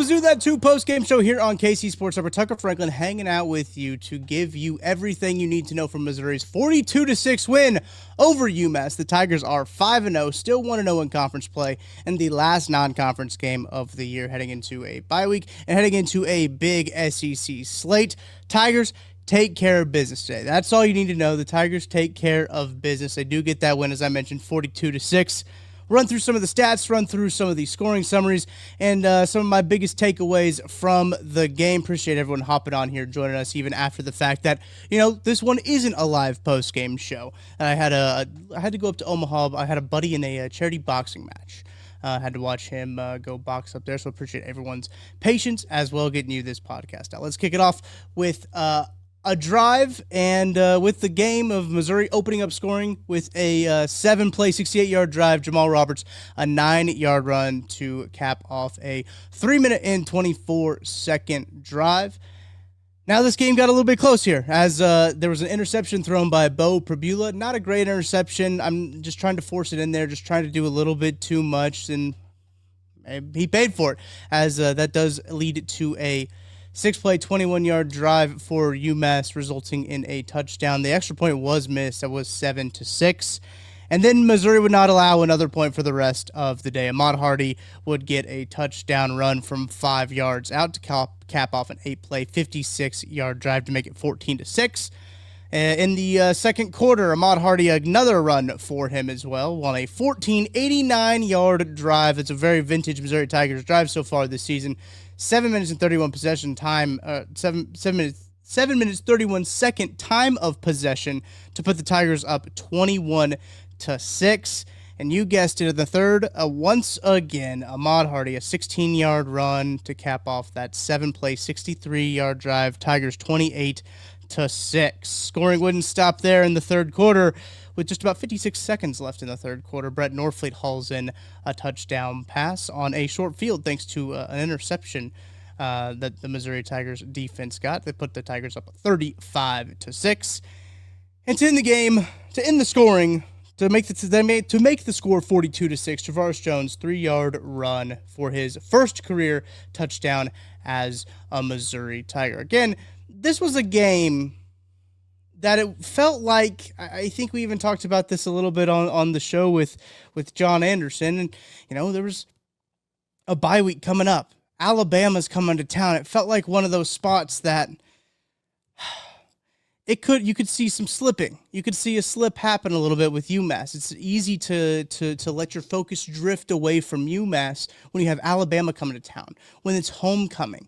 Mizzou That 2 post-game show here on KC Sports Hub. Tucker Franklin hanging out with you to give you everything you need to know from Missouri's 42-6 win over UMass. The Tigers are 5-0, still 1-0 in conference play, and the last non-conference game of the year, heading into a bye week and heading into a big SEC slate. Tigers take care of business today. That's all you need to know. The Tigers take care of business. They do get that win, as I mentioned, 42-6. Run through some of the stats, run through some of the scoring summaries, and some of my biggest takeaways from the game. Appreciate everyone hopping on here, joining us even after the fact that, this one isn't a live post-game show. I had to go up to Omaha. I had a buddy in a charity boxing match. I had to watch him go box up there, so appreciate everyone's patience as well getting you this podcast out. Let's kick it off with a drive and with the game of Missouri opening up scoring with a 7-play, 68-yard drive. Jamal Roberts, a 9-yard run to cap off a 3-minute and 24-second drive. Now this game got a little bit close here as there was an interception thrown by Bo Prabula. Not a great interception. I'm just trying to force it in there, just trying to do a little bit too much, and he paid for it as that does lead to a 6-play, 21-yard drive for UMass, resulting in a touchdown. The extra point was missed. That was 7-6. And then Missouri would not allow another point for the rest of the day. Ahmad Hardy would get a touchdown run from 5 yards out to cap off an 8-play, 56-yard drive to make it 14-6. In the second quarter, Ahmad Hardy, another run for him as well, on a 89-yard drive. It's a very vintage Missouri Tigers drive so far this season. 7 minutes and 31 possession time, 7 minutes 31 second time of possession to put the Tigers up 21-6. And you guessed it, in the third, once again, Ahmad Hardy, a 16-yard run to cap off that 7-play, 63-yard drive. Tigers 28-6. Scoring wouldn't stop there in the third quarter. With just about 56 seconds left in the third quarter, Brett Norfleet hauls in a touchdown pass on a short field thanks to an interception that the Missouri Tigers defense got. They put the Tigers up 35-6. And to end the game, to end the scoring, to make the score 42-6, Travaris Jones, 3-yard run for his first career touchdown as a Missouri Tiger. Again, this was a game that it felt like, I think we even talked about this a little bit on the show with John Anderson, and there was a bye week coming up. Alabama's coming to town. It felt like one of those spots that you could see some slipping. You could see a slip happen a little bit with UMass. It's easy to let your focus drift away from UMass when you have Alabama coming to town, when it's homecoming.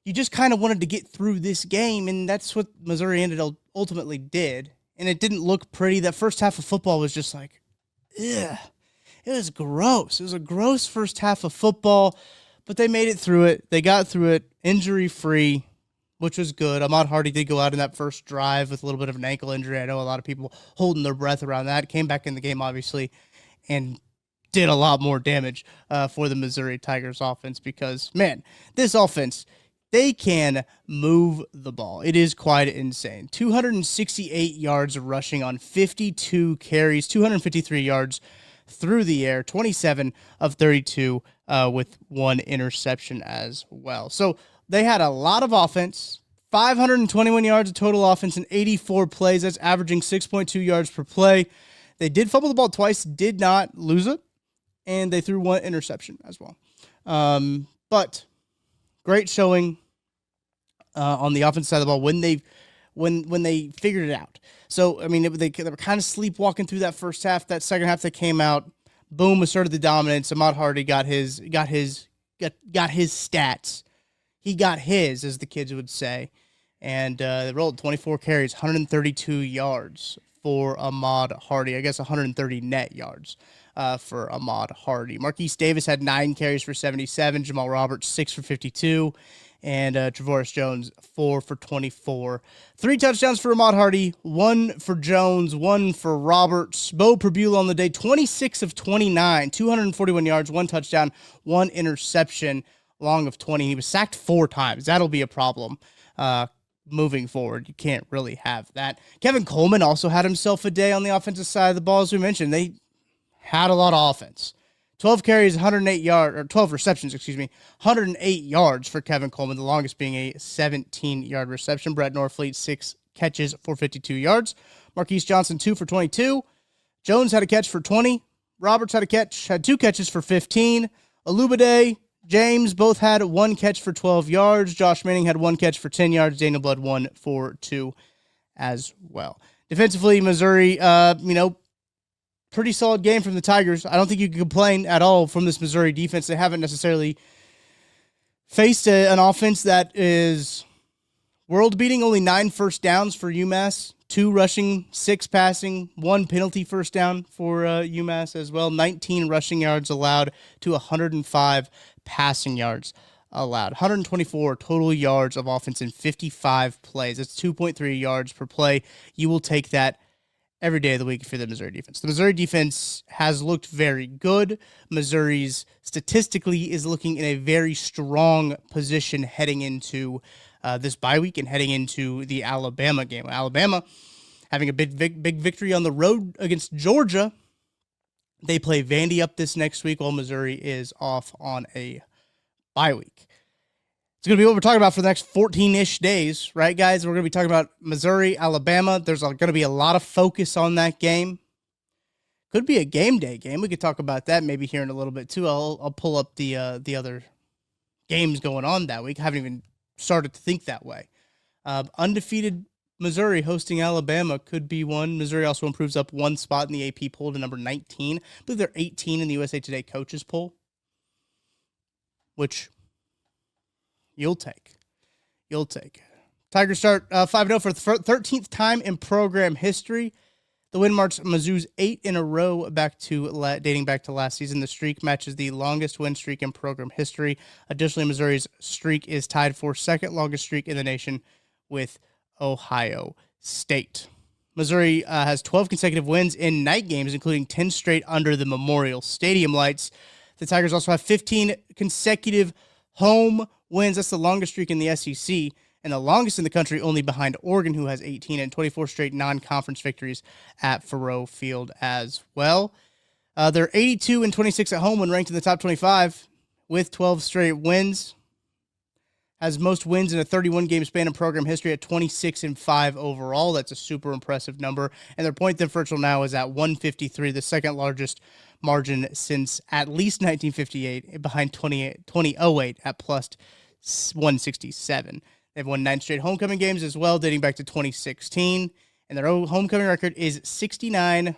You just kind of wanted to get through this game, and that's what Missouri ultimately did. And it didn't look pretty. That first half of football was just like, ugh. It was gross. It was a gross first half of football, but they made it through it. They got through it injury-free, which was good. Ahmad Hardy did go out in that first drive with a little bit of an ankle injury. I know a lot of people holding their breath around that. Came back in the game, obviously, and did a lot more damage for the Missouri Tigers offense because, man, this offense, they can move the ball. It is quite insane. 268 yards rushing on 52 carries, 253 yards through the air, 27 of 32 with one interception as well. So they had a lot of offense, 521 yards of total offense in 84 plays. That's averaging 6.2 yards per play. They did fumble the ball twice, did not lose it, and they threw one interception as well. But great showing on the offensive side of the ball when they figured it out. So, I mean, they were kind of sleepwalking through that first half. That second half, they came out, boom, asserted the dominance. Ahmad Hardy got his stats. He got his, as the kids would say. And they rolled 24 carries, 132 yards for Ahmad Hardy. I guess 130 net yards for Ahmad Hardy. Marquise Davis had 9 carries for 77. Jamal Roberts, 6 for 52. And Travaris Jones, 4 for 24. 3 touchdowns for Ahmad Hardy, 1 for Jones, 1 for Roberts. Bo Prabula on the day, 26 of 29, 241 yards, 1 touchdown, 1 interception, long of 20. He was sacked 4 times. That'll be a problem moving forward. You can't really have that. Kevin Coleman also had himself a day on the offensive side of the ball. As we mentioned, they had a lot of offense. 12 carries, 12 receptions, 108 yards for Kevin Coleman, the longest being a 17-yard reception. Brett Norfleet, 6 catches for 52 yards. Marquise Johnson, 2 for 22. Jones had a catch for 20. Roberts had 2 catches for 15. Alubade, James both had 1 catch for 12 yards. Josh Manning had 1 catch for 10 yards. Daniel Blood, 1 for 2 as well. Defensively, Missouri, pretty solid game from the Tigers. I don't think you can complain at all from this Missouri defense. They haven't necessarily faced an offense that is world-beating. Only 9 first downs for UMass, 2 rushing, 6 passing, 1 penalty first down for UMass as well. 19 rushing yards allowed to 105 passing yards allowed. 124 total yards of offense in 55 plays. That's 2.3 yards per play. You will take that every day of the week for the Missouri defense. The Missouri defense has looked very good. Missouri's statistically is looking in a very strong position heading into this bye week and heading into the Alabama game. Alabama having a big victory on the road against Georgia. They play Vandy up this next week while Missouri is off on a bye week. It's going to be what we're talking about for the next 14-ish days, right, guys? We're going to be talking about Missouri, Alabama. There's going to be a lot of focus on that game. Could be a game day game. We could talk about that maybe here in a little bit, too. I'll pull up the other games going on that week. I haven't even started to think that way. Undefeated Missouri hosting Alabama could be one. Missouri also improves up 1 spot in the AP poll to number 19. I believe they're 18 in the USA Today coaches poll, which you'll take. Tigers start 5-0 for the 13th time in program history. The win marks Mizzou's 8 in a row dating back to last season. The streak matches the longest win streak in program history. Additionally, Missouri's streak is tied for second longest streak in the nation with Ohio State. Missouri has 12 consecutive wins in night games, including 10 straight under the Memorial Stadium lights. The Tigers also have 15 consecutive home wins. That's the longest streak in the SEC and the longest in the country, only behind Oregon, who has 18, and 24 straight non-conference victories at Faurot Field as well. They're 82-26 at home when ranked in the top 25 with 12 straight wins. Has most wins in a 31-game span in program history at 26-5 overall. That's a super impressive number. And their point differential now is at 153, the second largest margin since at least 1958, behind 2008 at plus 167. They've won 9 straight homecoming games as well, dating back to 2016. And their homecoming record is 69-40-5.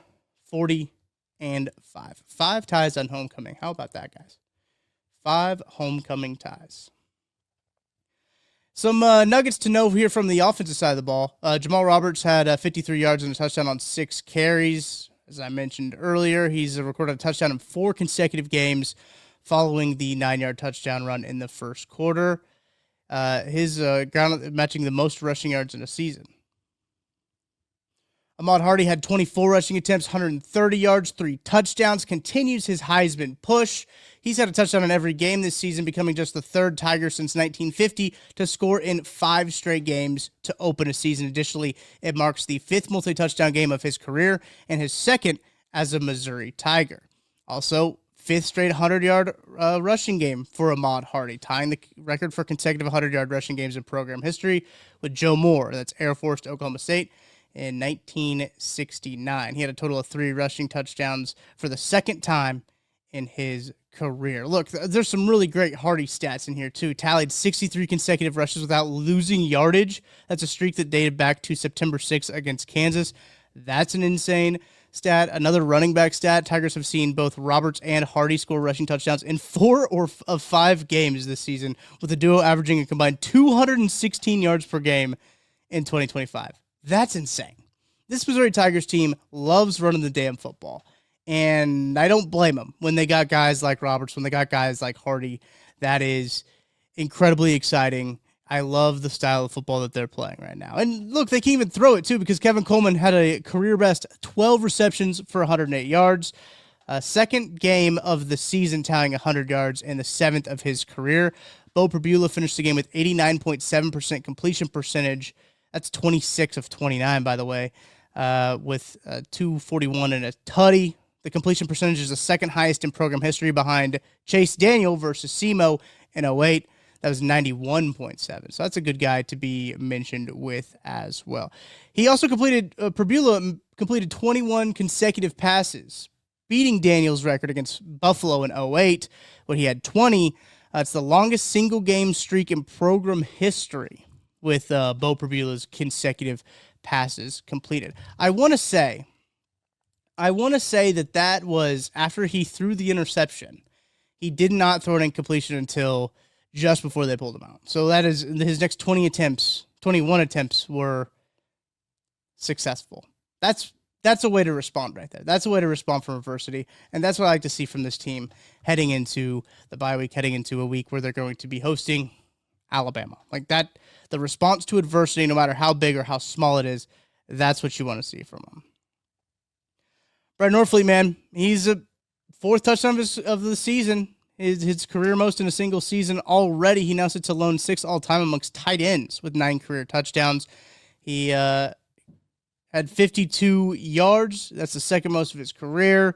5 ties on homecoming. How about that, guys? 5 homecoming ties. Some nuggets to know here from the offensive side of the ball. Jamal Roberts had 53 yards and a touchdown on 6 carries. As I mentioned earlier, he's recorded a touchdown in 4 consecutive games following the 9-yard touchdown run in the first quarter. His ground matching the most rushing yards in a season. Ahmad Hardy had 24 rushing attempts, 130 yards, 3 touchdowns, continues his Heisman push. He's had a touchdown in every game this season, becoming just the 3rd Tiger since 1950 to score in 5 straight games to open a season. Additionally, it marks the 5th multi-touchdown game of his career and his 2nd as a Missouri Tiger. Also, 5th straight 100-yard rushing game for Ahmad Hardy, tying the record for consecutive 100-yard rushing games in program history with Joe Moore. That's Air Force to Oklahoma State in 1969. He had a total of 3 rushing touchdowns for the 2nd time in his career. Look, there's some really great Hardy stats in here too. Tallied 63 consecutive rushes without losing yardage. That's a streak that dated back to September 6th against Kansas. That's an insane stat. Another running back stat. Tigers have seen both Roberts and Hardy score rushing touchdowns in 4 of 5 games this season, with the duo averaging a combined 216 yards per game in 2025. That's insane. This Missouri Tigers team loves running the damn football. And I don't blame them when they got guys like Roberts, when they got guys like Hardy. That is incredibly exciting. I love the style of football that they're playing right now. And look, they can even throw it too, because Kevin Coleman had a career best 12 receptions for 108 yards. 2nd game of the season tallying 100 yards and the 7th of his career. Bo Perbula finished the game with 89.7% completion percentage. That's 26 of 29, by the way, with 241 and a tutty. The completion percentage is the second highest in program history behind Chase Daniel versus SEMO in 08. That was 91.7. So that's a good guy to be mentioned with as well. He also Prabula completed 21 consecutive passes, beating Daniel's record against Buffalo in 08, when he had 20. It's the longest single-game streak in program history with Bo Prabula's consecutive passes completed. I want to say that was after he threw the interception. He did not throw an incompletion until just before they pulled him out. So that is his next 21 attempts were successful. That's a way to respond right there. That's a way to respond from adversity. And that's what I like to see from this team heading into the bye week, heading into a week where they're going to be hosting Alabama. Like that, the response to adversity, no matter how big or how small it is, that's what you want to see from them. Brett Norfleet, man, he's a fourth touchdown of the season. His career most in a single season already. He now sits alone 6th all-time amongst tight ends with 9 career touchdowns. He had 52 yards. That's the second most of his career.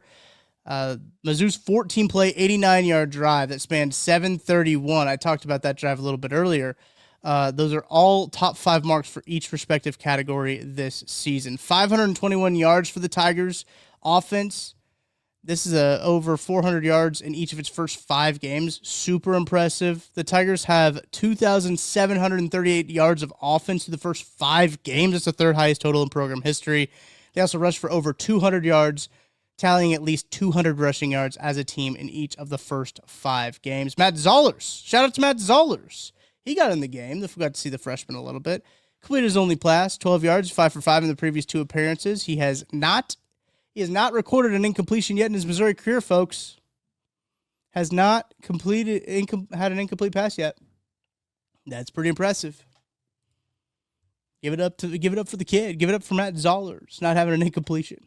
Mizzou's 14-play, 89-yard drive that spanned 731. I talked about that drive a little bit earlier. Those are all top 5 marks for each respective category this season. 521 yards for the Tigers offense. This is over 400 yards in each of its first 5 games. Super impressive. The Tigers have 2,738 yards of offense through the first 5 games. That's the third highest total in program history. They also rushed for over 200 yards, tallying at least 200 rushing yards as a team in each of the first 5 games. Matt Zollers. Shout out to Matt Zollers. He got in the game. We got to see the freshman a little bit. Completed his only pass, 12 yards, 5 for 5 in the previous 2 appearances. He has not recorded an incompletion yet in his Missouri career, folks. Has not had an incomplete pass yet. That's pretty impressive. Give it up for the kid. Give it up for Matt Zollers not having an incompletion.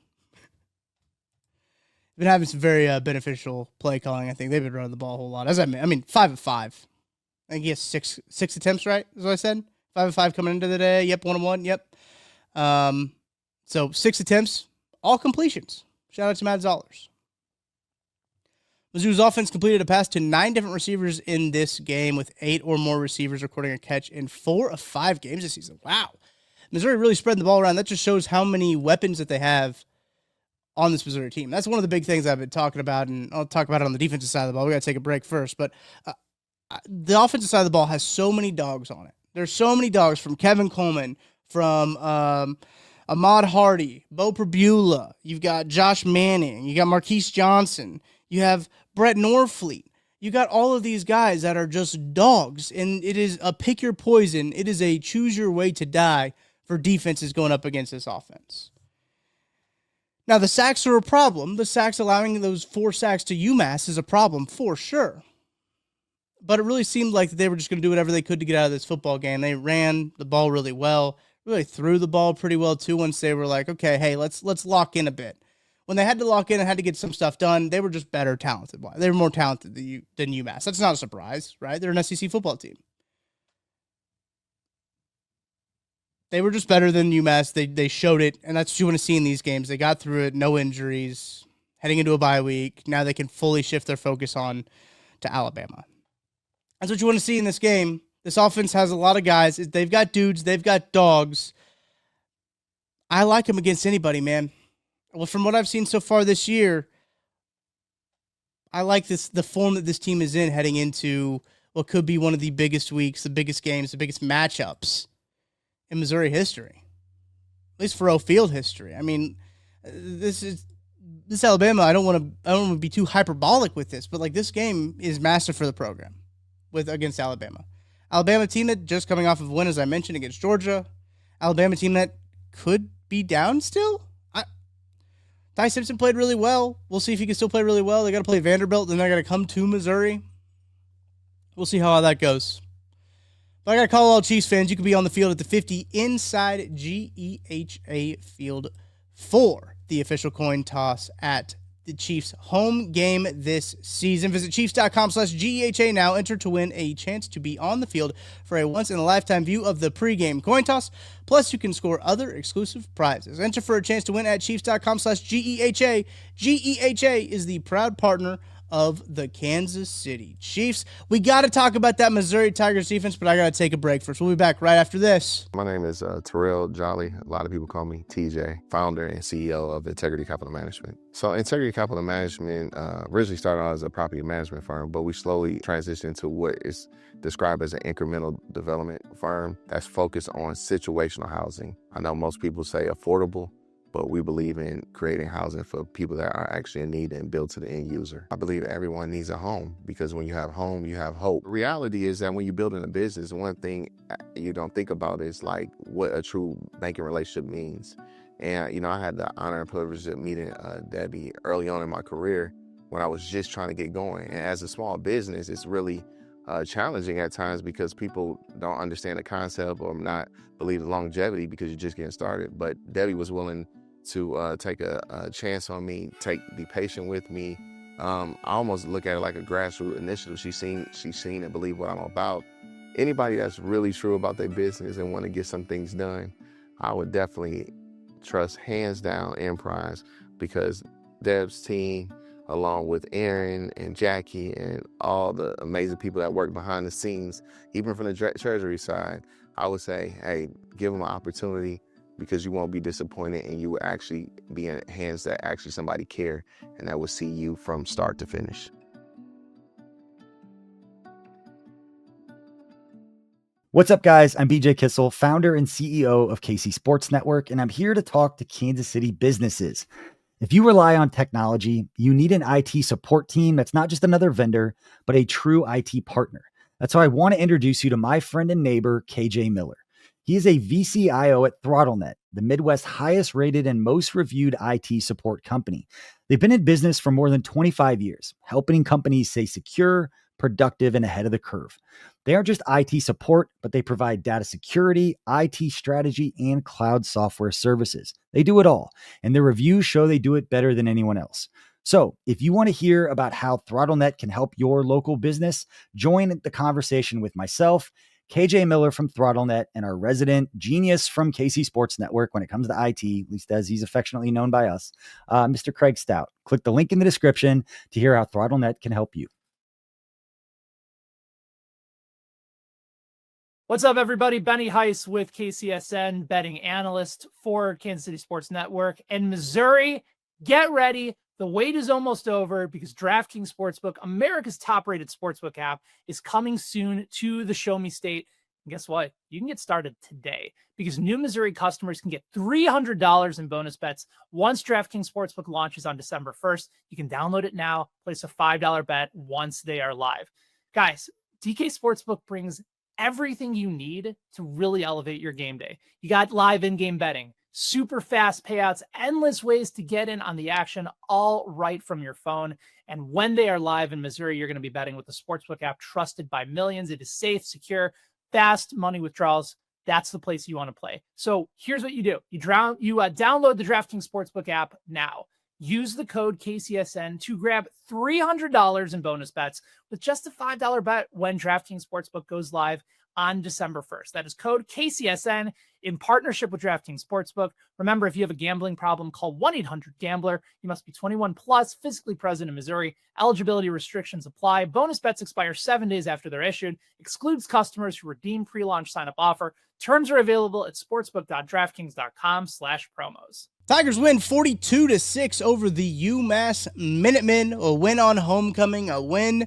Been having some very beneficial play calling. I think they've been running the ball a whole lot. As I mean, 5 of 5. I think he has six attempts, right? Is what I said. 5 of 5 coming into the day. Yep, 1 of 1. Yep. So 6 attempts. All completions. Shout out to Matt Zollers. Mizzou's offense completed a pass to 9 different receivers in this game, with 8 or more receivers recording a catch in 4 of 5 games this season. Wow. Missouri really spread the ball around. That just shows how many weapons that they have on this Missouri team. That's one of the big things I've been talking about, and I'll talk about it on the defensive side of the ball. We got to take a break first, but the offensive side of the ball has so many dogs on it. There's so many dogs, from Kevin Coleman, from Ahmad Hardy, Bo Prabula. You've got Josh Manning. You got Marquise Johnson. You have Brett Norfleet. You got all of these guys that are just dogs, and it is a pick your poison. It is a choose your way to die for defenses going up against this offense. Now, the sacks are a problem. The sacks, allowing those 4 sacks to UMass, is a problem for sure. But it really seemed like they were just going to do whatever they could to get out of this football game. They ran the ball really well, really threw the ball pretty well too, once they were like, okay, hey, let's lock in a bit. When they had to lock in and had to get some stuff done, they were just better talented. They were more talented than UMass. That's not a surprise, right? They're an SEC football team. They were just better than UMass. They showed it, and that's what you want to see in these games. They got through it, no injuries, heading into a bye week. Now they can fully shift their focus on to Alabama. That's what you want to see in this game. This offense has a lot of guys. They've got dudes. They've got dogs. I like them against anybody, man. Well, from what I've seen so far this year, I like the form that this team is in heading into what could be one of the biggest weeks, the biggest games, the biggest matchups in Missouri history, at least for O-Field history. I mean, this Alabama. I don't want to be too hyperbolic with this, but like, this game is massive for the program against Alabama. Alabama team that just coming off of a win, as I mentioned, against Georgia. Alabama team that could be down still. Ty Simpson played really well. We'll see if he can still play really well. They got to play Vanderbilt, then they're going to come to Missouri. We'll see how that goes. But I got to call all Chiefs fans. You could be on the field at the 50 inside GEHA Field for the official coin toss at the Chiefs' home game this season. Visit Chiefs.com/GEHA now. Enter to win a chance to be on the field for a once-in-a-lifetime view of the pregame coin toss. Plus, you can score other exclusive prizes. Enter for a chance to win at Chiefs.com/GEHA. GEHA is the proud partner of the Kansas City Chiefs. We got to talk about that Missouri Tigers defense, but I got to take a break first. We'll be back right after this. My name is Terrell Jolly. A lot of people call me TJ, founder and CEO of Integrity Capital Management. So Integrity Capital Management originally started out as a property management firm, but we slowly transitioned to what is described as an incremental development firm that's focused on situational housing. I know most people say affordable, but we believe in creating housing for people that are actually in need and built to the end user. I believe everyone needs a home because when you have home, you have hope. The reality is that when you're building a business, one thing you don't think about is like what a true banking relationship means. And, I had the honor and privilege of meeting Debbie early on in my career when I was just trying to get going. And as a small business, it's really challenging at times because people don't understand the concept or not believe the longevity because you're just getting started. But Debbie was willing to take a chance on me, be patient with me. I almost look at it like a grassroots initiative. She's seen and believe what I'm about. Anybody that's really true about their business and want to get some things done, I would definitely trust hands down Enterprise because Deb's team, along with Aaron and Jackie and all the amazing people that work behind the scenes, even from the treasury side, I would say, hey, give them an opportunity because you won't be disappointed and you will actually be in hands that actually somebody care and that will see you from start to finish. What's up, guys? I'm BJ Kissel, founder and CEO of KC Sports Network, and I'm here to talk to Kansas City businesses. If you rely on technology, you need an IT support team that's not just another vendor, but a true IT partner. That's why I want to introduce you to my friend and neighbor, KJ Miller. He is a VCIO at ThrottleNet, the Midwest's highest rated and most reviewed IT support company. They've been in business for more than 25 years, helping companies stay secure, productive, and ahead of the curve. They aren't just IT support, but they provide data security, IT strategy, and cloud software services. They do it all, and their reviews show they do it better than anyone else. So if you want to hear about how ThrottleNet can help your local business, join the conversation with myself, KJ Miller from ThrottleNet, and our resident genius from KC Sports Network when it comes to IT, at least as he's affectionately known by us, Mr. Craig Stout. Click the link in the description to hear how ThrottleNet can help you. What's up, everybody? Benny Heiss with KCSN, betting analyst for Kansas City Sports Network. And Missouri, get ready. The wait is almost over because DraftKings Sportsbook, America's top-rated sportsbook app, is coming soon to the Show Me State. And guess what? You can get started today because new Missouri customers can get $300 in bonus bets once DraftKings Sportsbook launches on December 1st. You can download it now, place a $5 bet once they are live. Guys, DK Sportsbook brings everything you need to really elevate your game day. You got live in-game betting, super fast payouts, endless ways to get in on the action, all right from your phone. And when they are live in Missouri, you're going to be betting with the Sportsbook app trusted by millions. It is safe, secure, fast money withdrawals. That's the place you want to play. So here's what you do. You download the DraftKings Sportsbook app now. Use the code KCSN to grab $300 in bonus bets with just a $5 bet when DraftKings Sportsbook goes live on December 1st. That is code KCSN in partnership with DraftKings Sportsbook. Remember, if you have a gambling problem, call 1-800-GAMBLER. You must be 21 plus, physically present in Missouri. Eligibility restrictions apply. Bonus bets expire 7 days after they're issued. Excludes customers who redeem pre-launch sign-up offer. Terms are available at sportsbook.draftkings.com/promos. Tigers win 42-6 over the UMass Minutemen. A win on homecoming, a win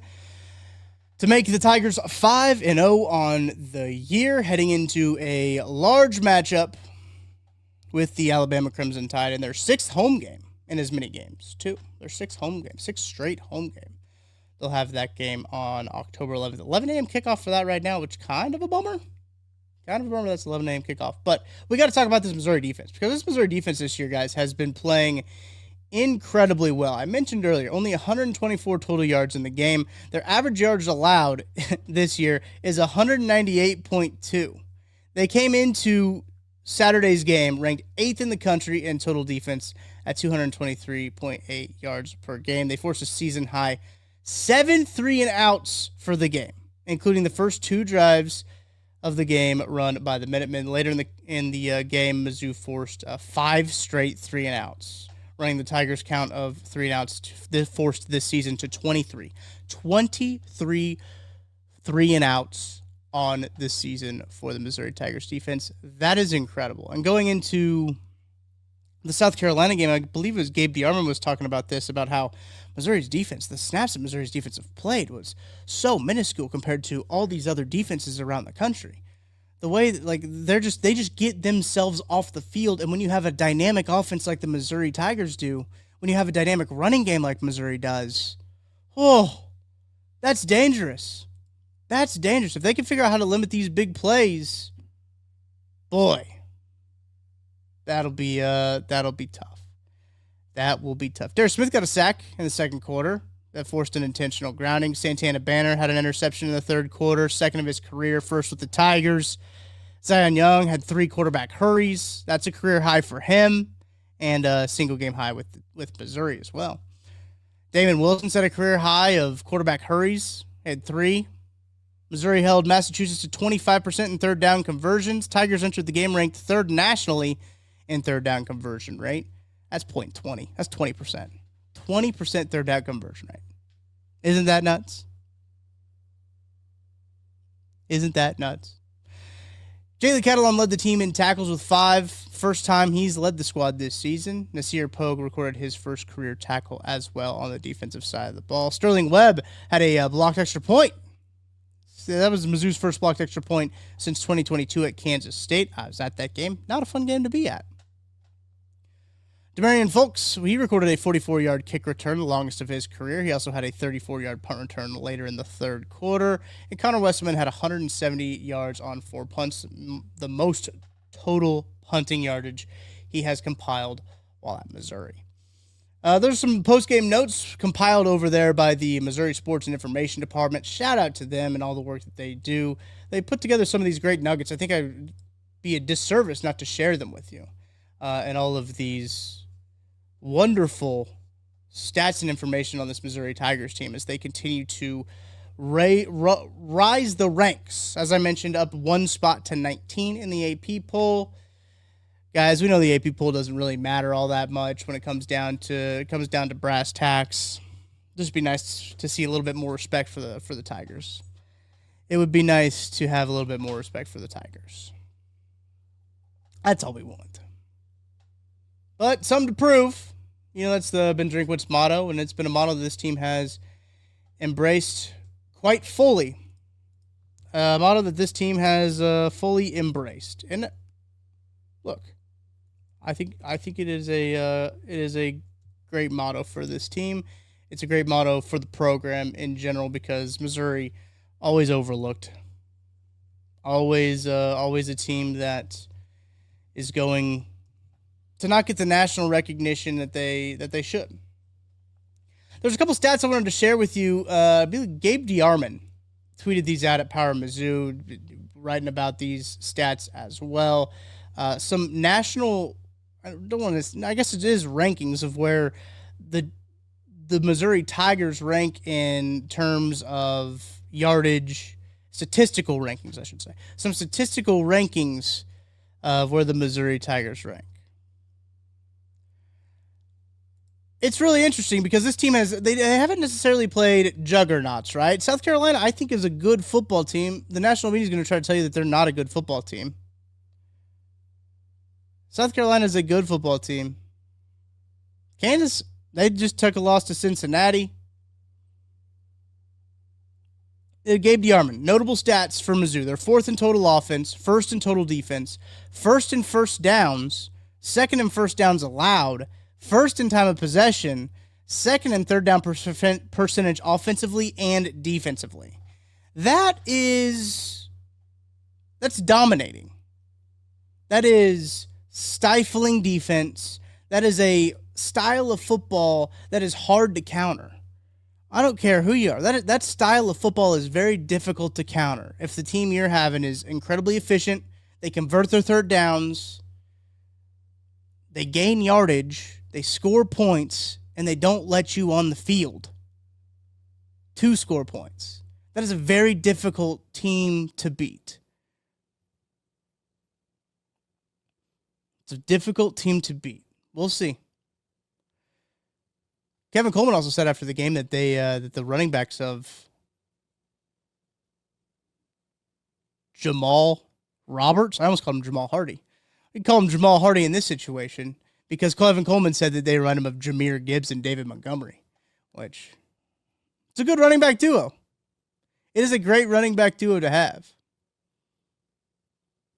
to make the Tigers 5-0 on the year, heading into a large matchup with the Alabama Crimson Tide in their sixth home game in as many games, too. Their sixth straight home game. They'll have that game on October 11th. 11 a.m. kickoff for that right now, which kind of a bummer. That's 11 a.m. kickoff. But we got to talk about this Missouri defense because this Missouri defense this year, guys, has been playing incredibly well. I mentioned earlier, only 124 total yards in the game. Their average yards allowed this year is 198.2. They came into Saturday's game ranked 8th in the country in total defense at 223.8 yards per game. They forced a season-high 7 3-and-outs for the game, including the first 2 drives of the game run by the Minutemen. Later in the game, Mizzou forced 5 straight 3-and-outs, running the Tigers' count of 3-and-outs forced this season to 23. 23 3-and-outs on this season for the Missouri Tigers defense. That is incredible. And going into the South Carolina game, I believe it was Gabe DeArmond was talking about this, about how Missouri's defense, the snaps that Missouri's defense have played was so minuscule compared to all these other defenses around the country. The way that, like, they just get themselves off the field, and when you have a dynamic offense like the Missouri Tigers do, when you have a dynamic running game like Missouri does, oh, that's dangerous. That's dangerous. If they can figure out how to limit these big plays, boy, that'll be tough. That will be tough. Darius Smith got a sack in the second quarter that forced an intentional grounding. Santana Banner had an interception in the third quarter, second of his career, first with the Tigers. Zion Young had 3 quarterback hurries. That's a career high for him, and a single game high with Missouri as well. Damon Wilson set a career high of quarterback hurries, had 3. Missouri held Massachusetts to 25% in third down conversions. Tigers entered the game ranked 3rd nationally in third down conversion rate. That's .20. That's 20%. 20% third down conversion rate. Isn't that nuts? Isn't that nuts? Jalen Catalon led the team in tackles with 5. First time he's led the squad this season. Nasir Pogue recorded his first career tackle as well on the defensive side of the ball. Sterling Webb had a blocked extra point. That was Mizzou's first blocked extra point since 2022 at Kansas State. I was at that game. Not a fun game to be at. Demarion Folks, he recorded a 44-yard kick return, the longest of his career. He also had a 34-yard punt return later in the third quarter. And Connor Westerman had 170 yards on 4 punts, the most total punting yardage he has compiled while at Missouri. There's some post-game notes compiled over there by the Missouri Sports and Information Department. Shout out to them and all the work that they do. They put together some of these great nuggets. I think I'd be a disservice not to share them with you. And all of these wonderful stats and information on this Missouri Tigers team as they continue to rise the ranks. As I mentioned, up 1 spot to 19 in the AP poll. Guys, we know the AP poll doesn't really matter all that much when it comes down to brass tacks. Just be nice to see a little bit more respect for the Tigers. It would be nice to have a little bit more respect for the Tigers. That's all we want. But something to prove. You know, that's the Ben Drinkwitz motto, and it's been a motto that this team has embraced quite fully. A motto that this team has fully embraced. And look, I think it is a great motto for this team. It's a great motto for the program in general because Missouri always overlooked. Always a team that is going to not get the national recognition that they should. There's a couple stats I wanted to share with you. I believe Gabe DeArmond tweeted these out at Power Mizzou, writing about these stats as well. Some national, I guess it is rankings of where the Missouri Tigers rank in terms of yardage, statistical rankings, I should say. Some statistical rankings of where the Missouri Tigers rank. It's really interesting because this team they haven't necessarily played juggernauts, right? South Carolina, I think, is a good football team. The national media is going to try to tell you that they're not a good football team. South Carolina is a good football team. Kansas, they just took a loss to Cincinnati. Gabe DeArmond, notable stats for Mizzou. They're 4th in total offense, 1st in total defense, 1st in first downs, 2nd in first downs allowed, 1st in time of possession, 2nd in third down percentage offensively and defensively. That's dominating. That is stifling defense. That is a style of football that is hard to counter. I don't care who you are. That style of football is very difficult to counter. If the team you're having is incredibly efficient, they convert their third downs, they gain yardage, They score points, and they don't let you on the field to score points. That is a very difficult team to beat. It's a difficult team to beat. We'll see. Kevin Coleman also said after the game that that the running backs of Jamal Roberts, I almost called him Jamal Hardy. We call him Jamal Hardy in this situation because Kevin Coleman said that they run him of Jahmyr Gibbs and David Montgomery, which it's a good running back duo. It is a great running back duo to have.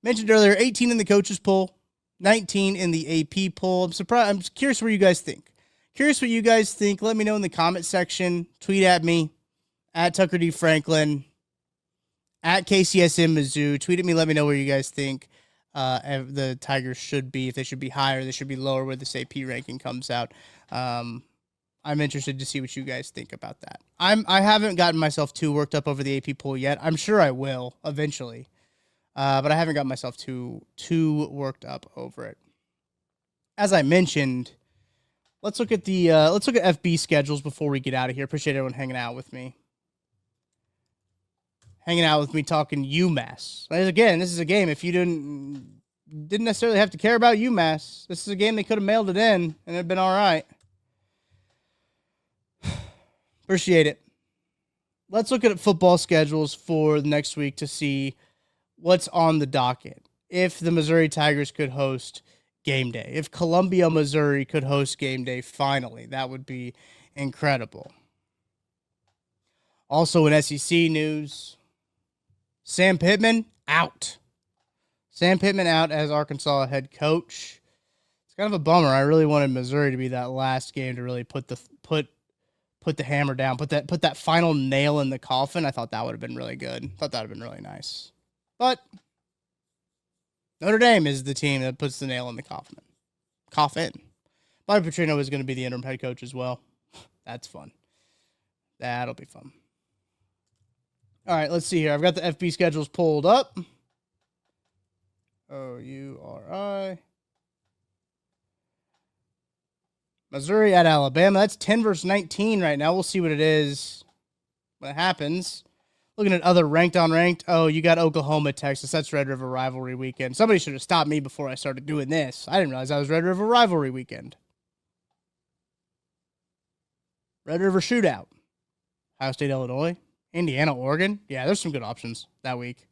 Mentioned earlier, 18 in the coaches poll, 19 in the AP poll. I'm surprised. I'm curious what you guys think. Curious what you guys think. Let me know in the comment section. Tweet at me, at Tucker D. Franklin, at KCSM Mizzou. Tweet at me. Let me know where you guys think the Tigers should be. If they should be higher, they should be lower where this AP ranking comes out. I'm interested to see what you guys think about that. I haven't gotten myself too worked up over the AP poll yet. I'm sure I will eventually, but I haven't got myself too worked up over it. As I mentioned, let's look at the FB schedules before we get out of here. Appreciate everyone hanging out with me. Talking UMass. Again, this is a game. If you didn't necessarily have to care about UMass, this is a game they could have mailed it in and it'd been all right. Appreciate it. Let's look at football schedules for next week to see what's on the docket. If the Missouri Tigers could host game day, if Columbia, Missouri could host game day finally, that would be incredible. Also in SEC news, Sam Pittman out. Sam Pittman out as Arkansas head coach. It's kind of a bummer. I really wanted Missouri to be that last game to really put the hammer down, put that final nail in the coffin. I thought that would have been really good. Thought that would have been really nice. But Notre Dame is the team that puts the nail in the coffin. Bobby Petrino is going to be the interim head coach as well. That's fun. That'll be fun. All right, let's see here. I've got the FB schedules pulled up. OURI. Missouri at Alabama. That's 10 versus 19 right now. We'll see what it is when it happens. Looking at other ranked on ranked. Oh, you got Oklahoma, Texas. That's Red River rivalry weekend. Somebody should have stopped me before I started doing this. I didn't realize that was Red River rivalry weekend. Red River shootout. Ohio State, Illinois. Indiana, Oregon. Yeah, there's some good options that week.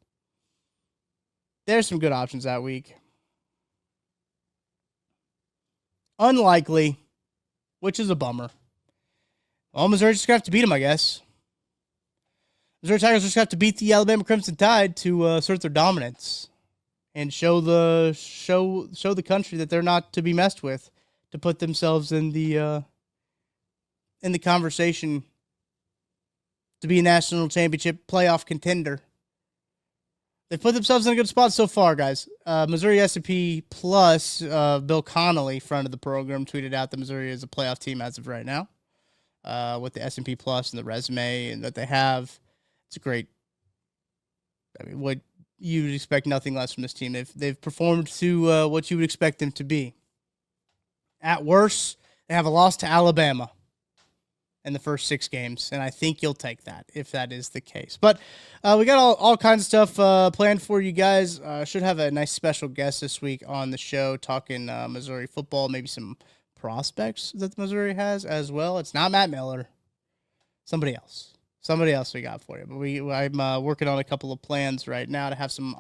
Unlikely, which is a bummer. Well, Missouri just have to beat them, I guess. Missouri Tigers just have to beat the Alabama Crimson Tide to assert their dominance and show the country that they're not to be messed with, to put themselves in the conversation to be a national championship playoff contender. They've put themselves in a good spot so far, guys. Missouri S&P Plus, Bill Connolly, friend of the program, tweeted out that Missouri is a playoff team as of right now. With the S&P Plus and the resume and that they have, it's a great. I mean, what you would expect, nothing less from this team. They've performed to what you would expect them to be. At worst, they have a loss to Alabama in the first 6 games, and I think you'll take that if that is the case. But we got all kinds of stuff planned for you guys. Should have a nice special guest this week on the show talking Missouri football, maybe some prospects that Missouri has as well. It's not Matt Miller. Somebody else we got for you. But I'm working on a couple of plans right now to have some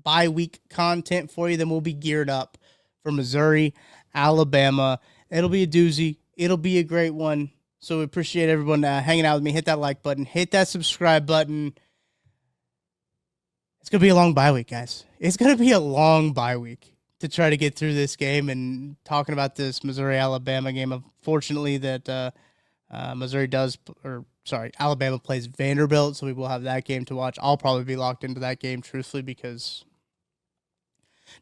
bye week content for you. Then we'll be geared up for Missouri, Alabama. It'll be a doozy. It'll be a great one. So we appreciate everyone hanging out with me. Hit that like button. Hit that subscribe button. It's going to be a long bye week, guys. It's going to be a long bye week to try to get through this game and talking about this Missouri-Alabama game. Unfortunately, that Alabama plays Vanderbilt, so we will have that game to watch. I'll probably be locked into that game, truthfully, because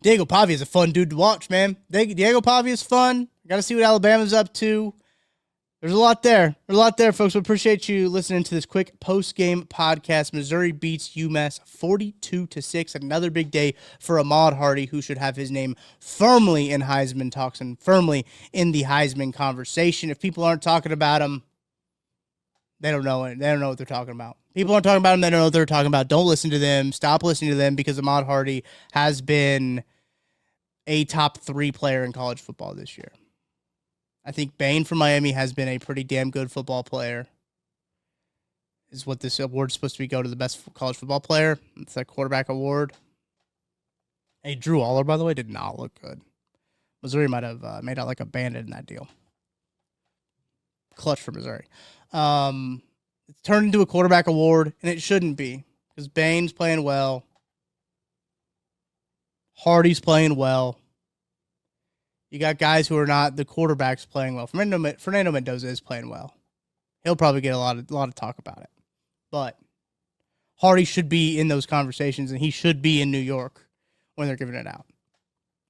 Diego Pavia is a fun dude to watch, man. Diego Pavia is fun. Got to see what Alabama's up to. There's a lot there. There's a lot there, folks. We appreciate you listening to this quick post-game podcast. Missouri beats UMass 42-6. Another big day for Ahmad Hardy, who should have his name firmly in Heisman talks and firmly in the Heisman conversation. If people aren't talking about him, they don't know it. They don't know what they're talking about. People aren't talking about him. They don't know what they're talking about. Don't listen to them. Stop listening to them, because Ahmad Hardy has been a top 3 player in college football this year. I think Bain from Miami has been a pretty damn good football player. Is what this award is supposed to be, go to the best college football player. It's that quarterback award. Hey, Drew Aller, by the way, did not look good. Missouri might have made out like a bandit in that deal. Clutch for Missouri. It's turned into a quarterback award, and it shouldn't be, because Bain's playing well. Hardy's playing well. You got guys who are not the quarterbacks playing well. Fernando Mendoza is playing well. He'll probably get a lot of talk about it. But Hardy should be in those conversations, and he should be in New York when they're giving it out.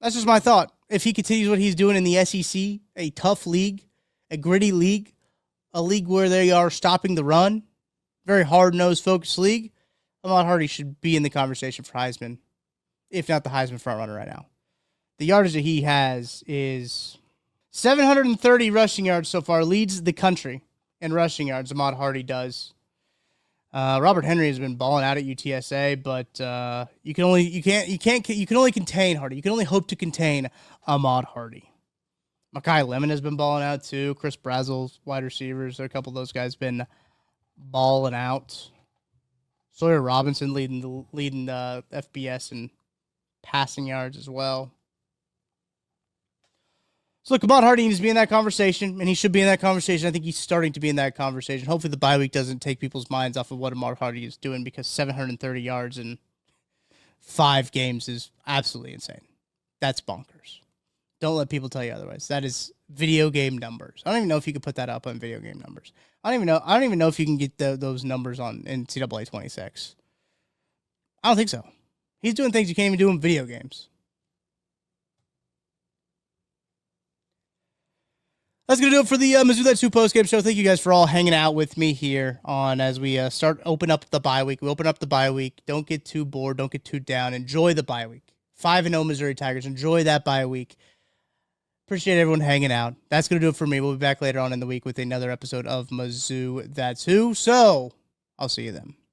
That's just my thought. If he continues what he's doing in the SEC, a tough league, a gritty league, a league where they are stopping the run, very hard-nosed, focused league, Ahmad Hardy should be in the conversation for Heisman, if not the Heisman frontrunner right now. The yardage that he has is 730 rushing yards so far, leads the country in rushing yards. Ahmad Hardy does. Robert Henry has been balling out at UTSA, but you can only contain Hardy. You can only hope to contain Ahmad Hardy. Makai Lemon has been balling out too. Chris Brazel's wide receivers, a couple of those guys been balling out. Sawyer Robinson leading the FBS and passing yards as well. So look, Ahmad Hardy needs to be in that conversation, and he should be in that conversation. I think he's starting to be in that conversation. Hopefully the bye week doesn't take people's minds off of what Ahmad Hardy is doing, because 730 yards in 5 games is absolutely insane. That's bonkers. Don't let people tell you otherwise. That is video game numbers. I don't even know if you could put that up on video game numbers. I don't even know if you can get those numbers on NCAA 26. I don't think so. He's doing things you can't even do in video games. That's going to do it for the Mizzou That's Who postgame show. Thank you guys for all hanging out with me here on as we open up the bye week. We open up the bye week. Don't get too bored. Don't get too down. Enjoy the bye week. 5-0 Missouri Tigers. Enjoy that bye week. Appreciate everyone hanging out. That's going to do it for me. We'll be back later on in the week with another episode of Mizzou That's Who. So I'll see you then.